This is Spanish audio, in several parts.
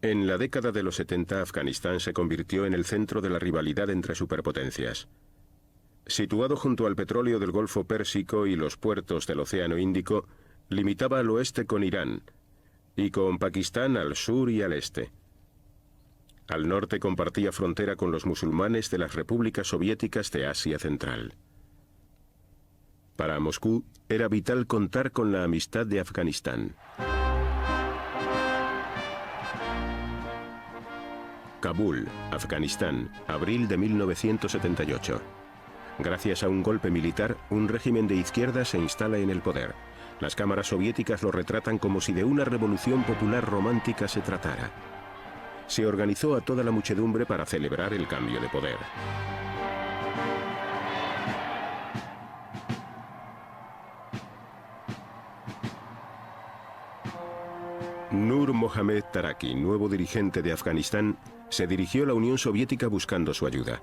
En la década de los 70, Afganistán se convirtió en el centro de la rivalidad entre superpotencias. Situado junto al petróleo del Golfo Pérsico y los puertos del Océano Índico, limitaba al oeste con Irán y con Pakistán al sur y al este. Al norte compartía frontera con los musulmanes de las repúblicas soviéticas de Asia Central. Para Moscú era vital contar con la amistad de Afganistán. Kabul, Afganistán, abril de 1978. Gracias a un golpe militar, un régimen de izquierda se instala en el poder. Las cámaras soviéticas lo retratan como si de una revolución popular romántica se tratara. Se organizó a toda la muchedumbre para celebrar el cambio de poder. Nur Mohammad Taraki, nuevo dirigente de Afganistán, se dirigió a la Unión Soviética buscando su ayuda.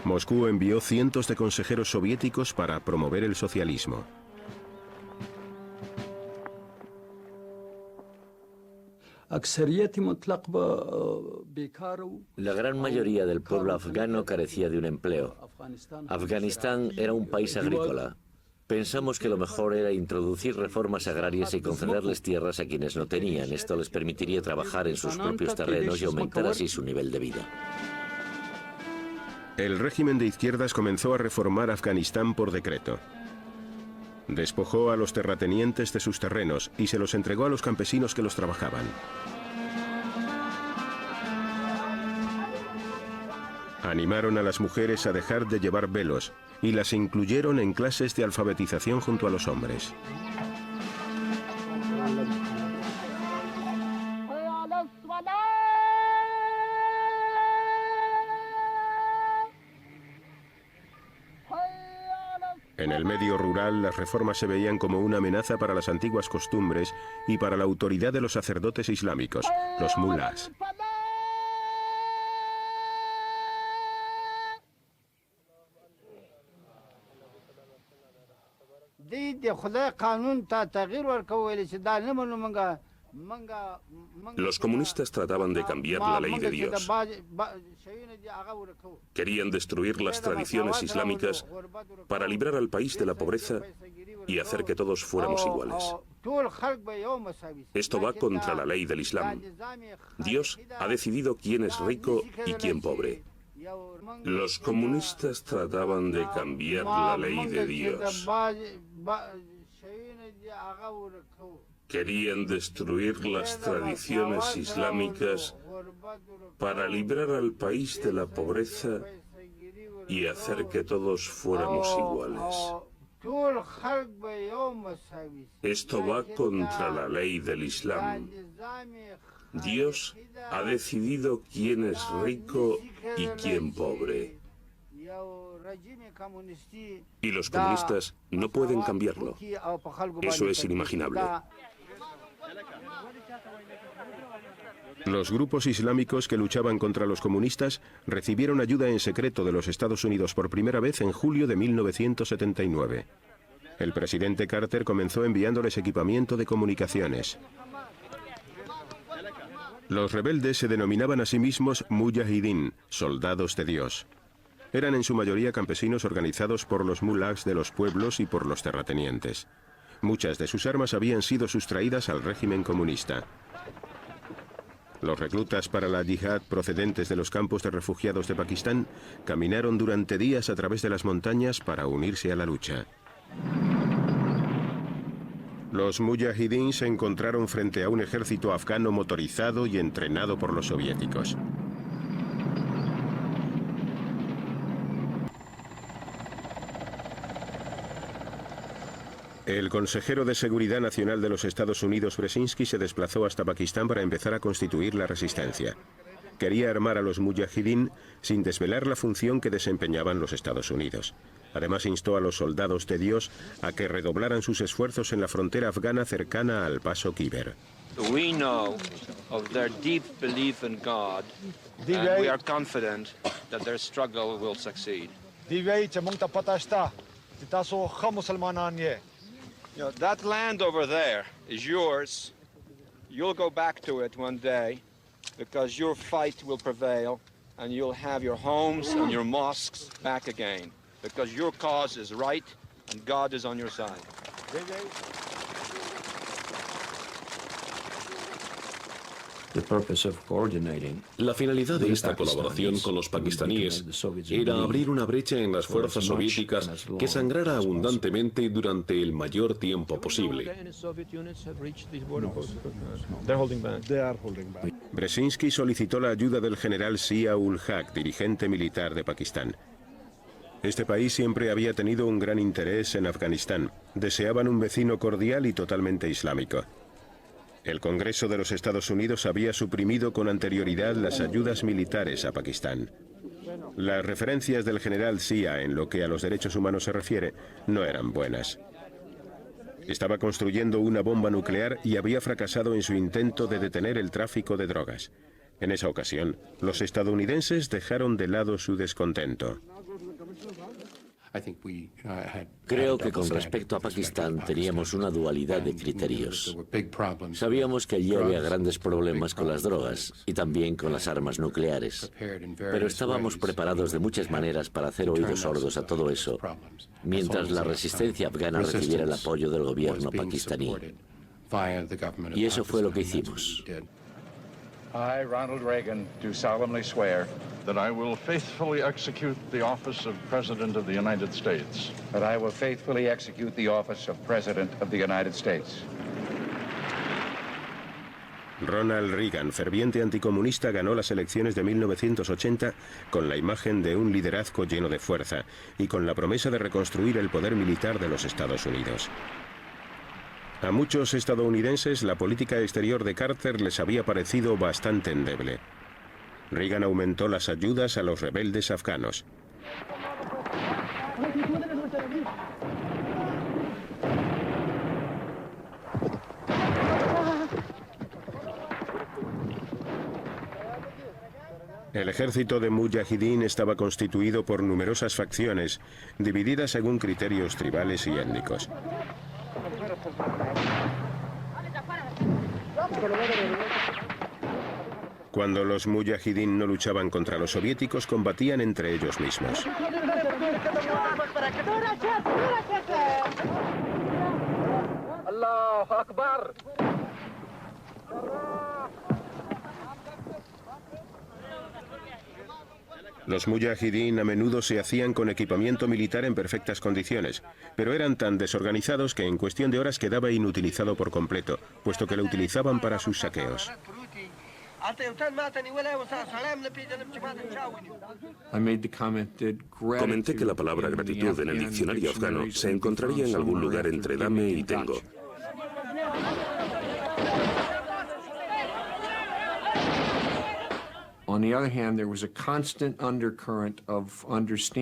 Moscú envió cientos de consejeros soviéticos para promover el socialismo. La gran mayoría del pueblo afgano carecía de un empleo. Afganistán era un país agrícola. Pensamos que lo mejor era introducir reformas agrarias y concederles tierras a quienes no tenían. Esto les permitiría trabajar en sus propios terrenos y aumentar así su nivel de vida. El régimen de izquierdas comenzó a reformar Afganistán por decreto. Despojó a los terratenientes de sus terrenos y se los entregó a los campesinos que los trabajaban. Animaron a las mujeres a dejar de llevar velos y las incluyeron en clases de alfabetización junto a los hombres. En el medio rural, las reformas se veían como una amenaza para las antiguas costumbres y para la autoridad de los sacerdotes islámicos, los mulás. Los comunistas trataban de cambiar la ley de Dios. Querían destruir las tradiciones islámicas para librar al país de la pobreza y hacer que todos fuéramos iguales. Esto va contra la ley del Islam. Dios ha decidido quién es rico y quién pobre. Los comunistas trataban de cambiar la ley de Dios. Querían destruir las tradiciones islámicas para librar al país de la pobreza y hacer que todos fuéramos iguales. Esto va contra la ley del Islam. Dios ha decidido quién es rico y quién pobre. Y los comunistas no pueden cambiarlo. Eso es inimaginable. Los grupos islámicos que luchaban contra los comunistas recibieron ayuda en secreto de los Estados Unidos por primera vez en julio de 1979. El presidente Carter comenzó enviándoles equipamiento de comunicaciones. Los rebeldes se denominaban a sí mismos Mujahideen, soldados de Dios. Eran en su mayoría campesinos organizados por los mulás de los pueblos y por los terratenientes. Muchas de sus armas habían sido sustraídas al régimen comunista. Los reclutas para la yihad procedentes de los campos de refugiados de Pakistán caminaron durante días a través de las montañas para unirse a la lucha. Los mujahideen se encontraron frente a un ejército afgano motorizado y entrenado por los soviéticos. El consejero de Seguridad Nacional de los Estados Unidos, Brzezinski, se desplazó hasta Pakistán para empezar a constituir la resistencia. Quería armar a los mujahideen sin desvelar la función que desempeñaban los Estados Unidos. Además, instó a los soldados de Dios a que redoblaran sus esfuerzos en la frontera afgana cercana al paso Khyber. We know of their deep belief in God, and we are confident that their struggle will succeed. That land over there is yours you'll go back to it one day because your fight will prevail and you'll have your homes and your mosques back again because your cause is right and God is on your side. La finalidad de esta colaboración con los pakistaníes era abrir una brecha en las fuerzas soviéticas que sangrara abundantemente durante el mayor tiempo posible. Brzezinski solicitó la ayuda del general Zia-ul-Haq, dirigente militar de Pakistán. Este país siempre había tenido un gran interés en Afganistán. Deseaban un vecino cordial y totalmente islámico. El Congreso de los Estados Unidos había suprimido con anterioridad las ayudas militares a Pakistán. Las referencias del general Zia en lo que a los derechos humanos se refiere no eran buenas. Estaba construyendo una bomba nuclear y había fracasado en su intento de detener el tráfico de drogas. En esa ocasión, los estadounidenses dejaron de lado su descontento. Creo que con respecto a Pakistán teníamos una dualidad de criterios. Sabíamos que allí había grandes problemas con las drogas y también con las armas nucleares, pero estábamos preparados de muchas maneras para hacer oídos sordos a todo eso, mientras la resistencia afgana recibiera el apoyo del gobierno pakistaní. Y eso fue lo que hicimos. I, Ronald Reagan, do solemnly swear that I will faithfully execute the office of President of the United States. that I will faithfully execute the office of President of the United States. Ronald Reagan, ferviente anticomunista, ganó las elecciones de 1980 con la imagen de un liderazgo lleno de fuerza y con la promesa de reconstruir el poder militar de los Estados Unidos. A muchos estadounidenses la política exterior de Carter les había parecido bastante endeble. Reagan aumentó las ayudas a los rebeldes afganos. El ejército de Mujahideen estaba constituido por numerosas facciones, divididas según criterios tribales y étnicos. Cuando los Mujahideen no luchaban contra los soviéticos, combatían entre ellos mismos. Allahu Akbar. Los Mujahideen a menudo se hacían con equipamiento militar en perfectas condiciones, pero eran tan desorganizados que en cuestión de horas quedaba inutilizado por completo, puesto que lo utilizaban para sus saqueos. Comenté que la palabra gratitud en el diccionario afgano se encontraría en algún lugar entre dame y tengo.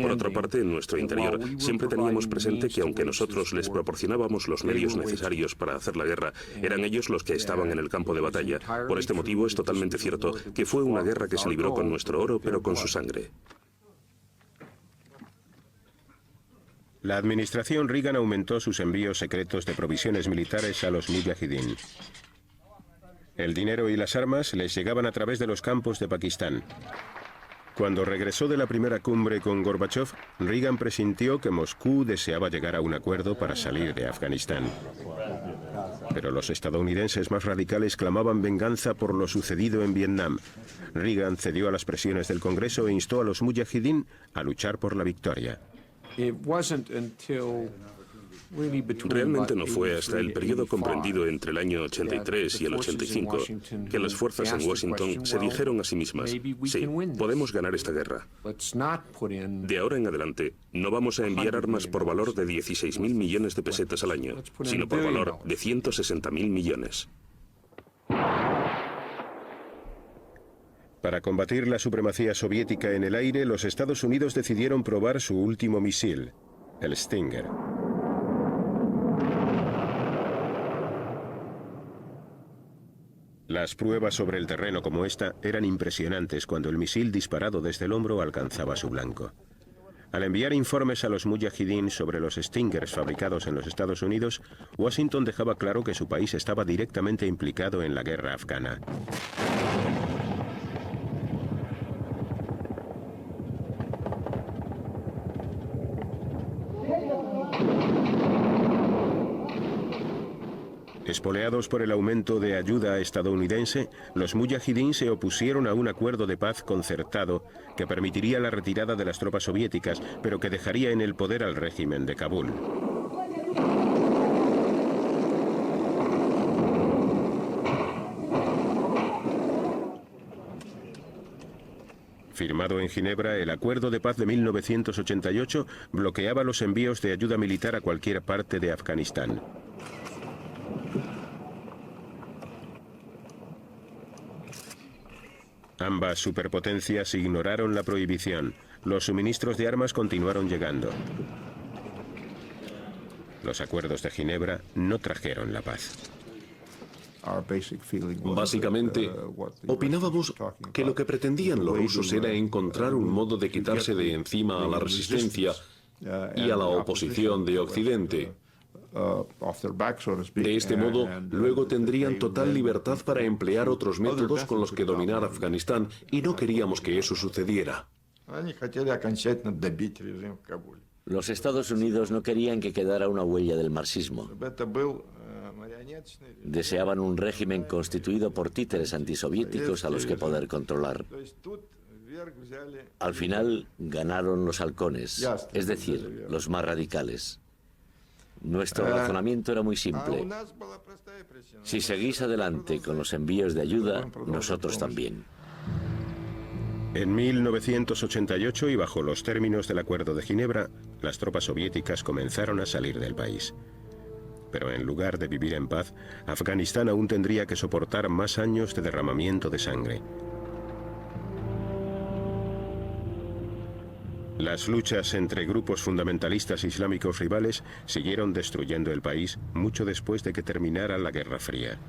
Por otra parte, en nuestro interior siempre teníamos presente que aunque nosotros les proporcionábamos los medios necesarios para hacer la guerra, eran ellos los que estaban en el campo de batalla. Por este motivo es totalmente cierto que fue una guerra que se libró con nuestro oro, pero con su sangre. La administración Reagan aumentó sus envíos secretos de provisiones militares a los Mujahideen. El dinero y las armas les llegaban a través de los campos de Pakistán. Cuando regresó de la primera cumbre con Gorbachev, Reagan presintió que Moscú deseaba llegar a un acuerdo para salir de Afganistán. Pero los estadounidenses más radicales clamaban venganza por lo sucedido en Vietnam. Reagan cedió a las presiones del Congreso e instó a los Mujahideen a luchar por la victoria. Realmente no fue hasta el periodo comprendido entre el año 83 y el 85 que las fuerzas en Washington se dijeron a sí mismas, sí, podemos ganar esta guerra. De ahora en adelante, no vamos a enviar armas por valor de 16.000 millones de pesetas al año, sino por valor de 160.000 millones. Para combatir la supremacía soviética en el aire, los Estados Unidos decidieron probar su último misil, el Stinger. Las pruebas sobre el terreno como esta eran impresionantes cuando el misil disparado desde el hombro alcanzaba su blanco. Al enviar informes a los mujahidín sobre los Stingers fabricados en los Estados Unidos, Washington dejaba claro que su país estaba directamente implicado en la guerra afgana. Espoleados por el aumento de ayuda estadounidense, los mujahidín se opusieron a un acuerdo de paz concertado que permitiría la retirada de las tropas soviéticas, pero que dejaría en el poder al régimen de Kabul. Firmado en Ginebra, el Acuerdo de Paz de 1988 bloqueaba los envíos de ayuda militar a cualquier parte de Afganistán. Ambas superpotencias ignoraron la prohibición. Los suministros de armas continuaron llegando. Los acuerdos de Ginebra no trajeron la paz. Básicamente, opinábamos que lo que pretendían los rusos era encontrar un modo de quitarse de encima a la resistencia y a la oposición de Occidente. De este modo, luego tendrían total libertad para emplear otros métodos con los que dominar Afganistán, y no queríamos que eso sucediera. Los Estados Unidos no querían que quedara una huella del marxismo. Deseaban un régimen constituido por títeres antisoviéticos a los que poder controlar. Al final ganaron los halcones, es decir, los más radicales. Nuestro razonamiento era muy simple. Si seguís adelante con los envíos de ayuda, nosotros también. En 1988, y bajo los términos del Acuerdo de Ginebra, las tropas soviéticas comenzaron a salir del país. Pero en lugar de vivir en paz, Afganistán aún tendría que soportar más años de derramamiento de sangre. Las luchas entre grupos fundamentalistas islámicos rivales siguieron destruyendo el país mucho después de que terminara la Guerra Fría.